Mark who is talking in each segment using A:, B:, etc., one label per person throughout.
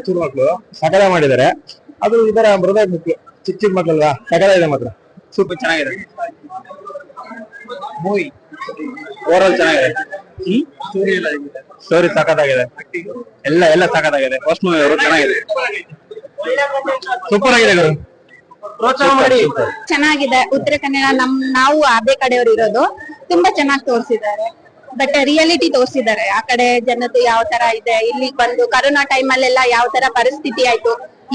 A: ಚೂರು ಮಕ್ಕಳು ಸಕಲ ಮಾಡಿದ್ದಾರೆ. ಅದು ಇದರ ಮೃದ ಮಕ್ಕಳು ಚಿಕ್ಕ ಚಿಕ್ಕ ಮಕ್ಕಳಲ್ವಾ, ಸಕಲ ಇದೆ ಮಾತ್ರ.
B: ಸೂಪರ್ ಚೆನ್ನಾಗಿದೆ ಮೂವಿ. ಓವರ್ ಚೆನ್ನಾಗಿದೆ. ಸ್ಟೋರಿ ಸಖತ್ತಾಗಿದೆ. ಎಲ್ಲ ಸಖತ್ತಾಗಿದೆ. ಫಸ್ಟ್ ಮೂವಿ ಅವರು ಚೆನ್ನಾಗಿದೆ. ಸೂಪರ್ ಆಗಿದೆ ಗುರು. ಪ್ರೋತ್ಸಾಹ ಮಾಡಿ.
C: ಚೆನ್ನಾಗಿದೆ. ಉತ್ತರ ಕನ್ನಡ ನಾವು ಅದೇ ಕಡೆಯವರು ಇರೋದು. ತುಂಬಾ ಚೆನ್ನಾಗಿ ತೋರಿಸಿದ್ದಾರೆ. ಬಟ್ ರಿಯಾಲಿಟಿ ತೋರಿಸಿದ್ದಾರೆ. ಆ ಕಡೆ ಜನದ್ದು ಯಾವ ತರ ಇದೆ, ಇಲ್ಲಿ ಬಂದು ಕರೋನಾ ಟೈಮ್ ಅಲ್ಲೆಲ್ಲ ಯಾವ ತರ ಪರಿಸ್ಥಿತಿ ಆಯ್ತು,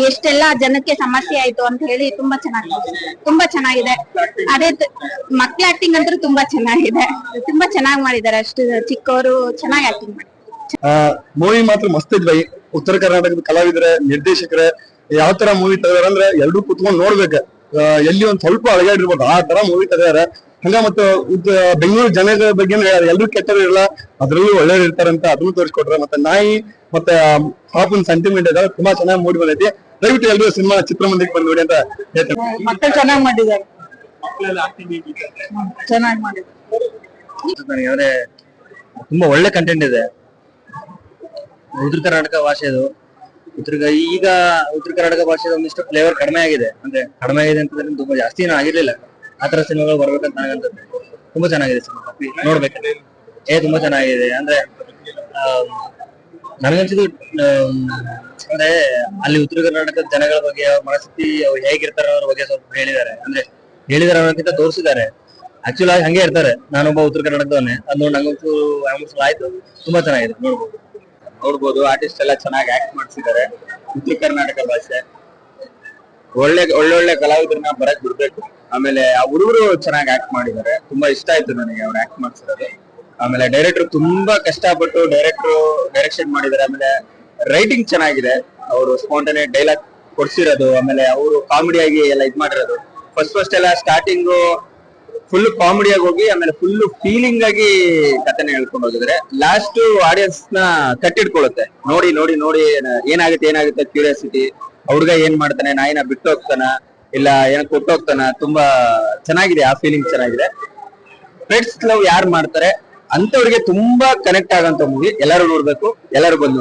C: ಎಷ್ಟೆಲ್ಲಾ ಜನಕ್ಕೆ ಸಮಸ್ಯೆ ಆಯ್ತು ಅಂತ ಹೇಳಿ ತುಂಬಾ ಚೆನ್ನಾಗಿದೆ. ಅದೇ ಮಕ್ಳ ಆಕ್ಟಿಂಗ್ ಅಂತೂ ತುಂಬಾ ಚೆನ್ನಾಗಿದೆ. ತುಂಬಾ ಚೆನ್ನಾಗಿ ಮಾಡಿದ್ದಾರೆ. ಅಷ್ಟು ಚಿಕ್ಕವರು ಚೆನ್ನಾಗಿ ಆಕ್ಟಿಂಗ್ ಮಾಡಿದ್ದಾರೆ.
A: ಮೂವಿ ಮಾತ್ರ ಮಸ್ತ್ ಇದ್ವಿ. ಉತ್ತರ ಕರ್ನಾಟಕದ ಕಲಾವಿದರ ನಿರ್ದೇಶಕರ ಯಾವ ತರ ಮೂವಿ ತೆಗೆದಾರ ಅಂದ್ರೆ ಎಲ್ರು ಕುತ್ಕೊಂಡ್ ನೋಡ್ಬೇಕು. ಎಲ್ಲಿ ಒಂದ್ ಸ್ವಲ್ಪ ಅಳಗಾಡಿರ್ಬೋದು ಆ ತರ ಮೂವಿ ತೆಗೆದಾರ. ಹಂಗ ಮತ್ತು ಬೆಂಗಳೂರು ಜನಗಳ ಬಗ್ಗೆ ಎಲ್ರು ಕೆಟ್ಟರು ಇರಲ್ಲ, ಅದ್ರಲ್ಲೂ ಒಳ್ಳೆಯವ್ರು ಇರ್ತಾರಂತ ಅದನ್ನು ತೋರಿಸ್ಕೊಟ್ರ. ಮತ್ತೆ ನಾಯಿ ಮತ್ತೆ ಪಾಪನ್ ಸೆಂಟಿಮೆಂಟ್ ಇದಾವೆ. ತುಂಬಾ ಚೆನ್ನಾಗಿ ಮೂಡಿ ಬಂದೈತಿ. ದಯವಿಟ್ಟು ಎಲ್ರು ಸಿನಿಮಾ ಚಿತ್ರಮಂದಿರಕ್ಕೆ ಬಂದು ನೋಡಿ ಅಂತ ಹೇಳ್ತಾರೆ.
C: ಮಕ್ಕಳು ಚೆನ್ನಾಗಿ ಮಾಡಿದ್ದಾರೆ. ಚೆನ್ನಾಗಿ
B: ಮಾಡಿದ್ದಾರೆ. ತುಂಬಾ ಒಳ್ಳೆ ಕಂಟೆಂಟ್ ಇದೆ. ಉತ್ತರ ಕರ್ನಾಟಕ ಭಾಷೆದು ಈಗ ಉತ್ತರ ಕರ್ನಾಟಕ ಭಾಷೆದ ಒಂದಿಷ್ಟು ಫ್ಲೇವರ್ ಕಡಿಮೆ ಆಗಿದೆ. ಅಂದ್ರೆ ಕಡಿಮೆ ಆಗಿದೆ ಅಂತಂದ್ರೆ ತುಂಬಾ ಜಾಸ್ತಿ ಏನೂ ಆಗಿರ್ಲಿಲ್ಲ. ಆತರ ಸಿನಿಮಾಗಳು ಬರ್ಬೇಕಂತ ನನಗಂತದ್ದು. ತುಂಬಾ ಚೆನ್ನಾಗಿದೆ ಸಿನಿಮಾ, ನೋಡ್ಬೇಕು. ತುಂಬಾ ಚೆನ್ನಾಗಿದೆ. ಅಂದ್ರೆ ನನಗನ್ಸಿದ್ದು ಅಂದ್ರೆ ಅಲ್ಲಿ ಉತ್ತರ ಕರ್ನಾಟಕದ ಜನಗಳ ಬಗ್ಗೆ, ಅವ್ರ ಮನಸ್ಥಿತಿ ಹೇಗಿರ್ತಾರೆ ಅನ್ನೋದ್ರ ಬಗ್ಗೆ ಸ್ವಲ್ಪ ಹೇಳಿದ್ದಾರೆ. ಅಂದ್ರೆ ಹೇಳಿದಾರೆ ಅನ್ನೋಕ್ಕಿಂತ ತೋರಿಸಿದ್ದಾರೆ. ಆಕ್ಚುಲ್ ಆಗಿ ಹಂಗೆ ಇರ್ತಾರೆ. ನಾನೊಬ್ಬ ಉತ್ತರ ಕರ್ನಾಟಕದವನ್ನೇ. ಅದು ನೋಡಿ ನಂಗಂತೂ ಆಯ್ತು. ತುಂಬಾ ಚೆನ್ನಾಗಿದೆ, ನೋಡ್ಬೋದು. ಆರ್ಟಿಸ್ಟ್ ಎಲ್ಲ ಚೆನ್ನಾಗಿ ಆಕ್ಟ್ ಮಾಡಿಸಿದ್ದಾರೆ. ಉತ್ತರ ಕರ್ನಾಟಕ ಭಾಷೆ ಒಳ್ಳೆ ಕಲಾವಿದರನ್ನ ಬರಕ್ ಬಿಡ್ಬೇಕು. ಆಮೇಲೆ ಆ ಹುಡುಗರು ಚೆನ್ನಾಗಿ ಆಕ್ಟ್ ಮಾಡಿದ್ದಾರೆ. ತುಂಬಾ ಇಷ್ಟ ಆಯ್ತು ನನಗೆ ಅವ್ರು ಆಕ್ಟ್ ಮಾಡ್ಸಿರೋದು. ಆಮೇಲೆ ಡೈರೆಕ್ಟರ್ ತುಂಬಾ ಕಷ್ಟಪಟ್ಟು ಡೈರೆಕ್ಷನ್ ಮಾಡಿದ್ದಾರೆ. ಆಮೇಲೆ ರೈಟಿಂಗ್ ಚೆನ್ನಾಗಿದೆ. ಅವರು ಸ್ಪಾಂಟೇನಿಯಸ್ ಡೈಲಾಗ್ ಕೊಡ್ಸಿರೋದು, ಆಮೇಲೆ ಅವರು ಕಾಮಿಡಿಯಾಗಿ ಎಲ್ಲ ಇದ್ ಮಾಡಿರೋದು. ಫಸ್ಟ್ ಎಲ್ಲ ಸ್ಟಾರ್ಟಿಂಗ್ ಫುಲ್ ಕಾಮಿಡಿಯಾಗಿ ಹೋಗಿ ಆಮೇಲೆ ಫುಲ್ ಫೀಲಿಂಗ್ ಆಗಿ ಕಥೆನ ಹೇಳ್ಕೊಂಡು ಹೋಗಿದ್ರೆ ಲಾಸ್ಟ್ ಆಡಿಯನ್ಸ್ ನ ಕಟ್ಟಿಡ್ಕೊಳ್ಳುತ್ತೆ. ನೋಡಿ ಏನಾಗುತ್ತೆ ಕ್ಯೂರಿಯಾಸಿಟಿ. ಹುಡುಗ ಏನ್ ಮಾಡ್ತಾನೆ, ನಾಯಿನ ಬಿಟ್ಟು ಹೋಗ್ತಾನ ಇಲ್ಲ ಏನ ಕೊಟ್ಟು ಹೋಗ್ತಾನ. ತುಂಬಾ ಚೆನ್ನಾಗಿದೆ. ಆ ಫೀಲಿಂಗ್ ಚೆನ್ನಾಗಿದೆ. ಪೆಟ್ಸ್ ಲವ್ ಯಾರು ಮಾಡ್ತಾರೆ ಅಂತವ್ರಿಗೆ ತುಂಬಾ ಕನೆಕ್ಟ್ ಆಗಂತ ಮೂವಿ. ಎಲ್ಲರೂ ನೋಡ್ಬೇಕು. ಎಲ್ಲರೂ ಬಂದು